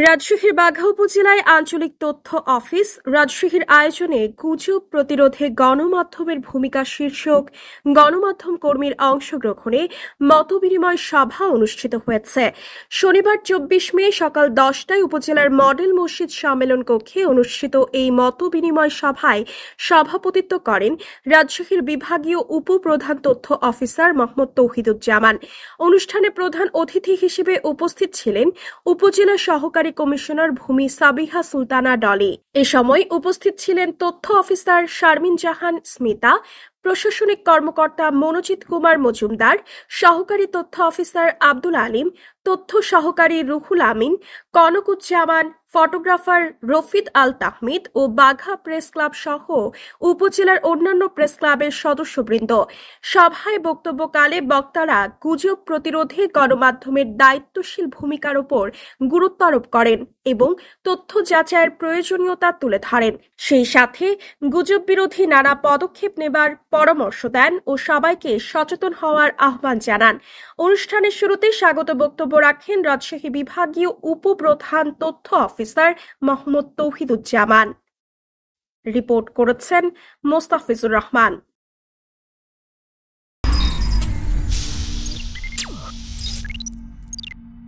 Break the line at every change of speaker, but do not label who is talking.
রাজশাহীর বাঘা উপজেলায় আঞ্চলিক তথ্য অফিস রাজশাহীর আয়োজনে গুজব প্রতিরোধে গণমাধ্যমের ভূমিকা শীর্ষক গণমাধ্যম কর্মীর অংশগ্রহণে মতবিনিময় সভা অনুষ্ঠিত হয়েছে। শনিবার ২৪ মে সকাল ১০টায় উপজেলার মডেল মসজিদ সম্মেলন কক্ষে অনুষ্ঠিত এই মতবিনিময় সভায় সভাপতিত্ব করেন রাজশাহীর বিভাগীয় উপপ্রধান তথ্য অফিসার মোহাম্মদ তৌহিদুজ্জামান। অনুষ্ঠানে প্রধান অতিথি হিসেবে উপস্থিত ছিলেন উপজেলা সহকারী কমিশনার ভূমি সাবিহা সুলতানা ডলি। এ সময় উপস্থিত ছিলেন তথ্য অফিসার শারমিন জাহান স্মিতা, প্রশাসনিক কর্মকর্তা মনোজিৎ কুমার মজুমদার, সহকারী তথ্য অফিসার আব্দুল আলিম, তথ্য সহকারী রুহুল আমিন, কনকুজ্জামান, ফটোগ্রাফার রফিদ আল তাহমিদ ও বাঘা প্রেস ক্লাব সহ উপজেলার অন্যান্য প্রেস ক্লাবের সদস্যবৃন্দ। সভায় বক্তব্যকালে বক্তারা গুজব প্রতিরোধে গণমাধ্যমের দায়িত্বশীল ভূমিকার উপর গুরুত্ব আরোপ করেন এবং তথ্য যাচাইয়ের প্রয়োজনীয়তা তুলে ধরেন। সেই সাথে গুজব বিরোধী নানা পদক্ষেপ নেবার পরামর্শ দেন ও সবাইকে সচেতন হওয়ার আহ্বান জানান। অনুষ্ঠানের শুরুতে স্বাগত বক্তব্য রাখেন রাজশাহী বিভাগীয় উপপ্রধান তথ্য অফিসার মোহাম্মদ তৌহিদুজ্জামান। রিপোর্ট করেছেন মোস্তাফিজুর রহমান।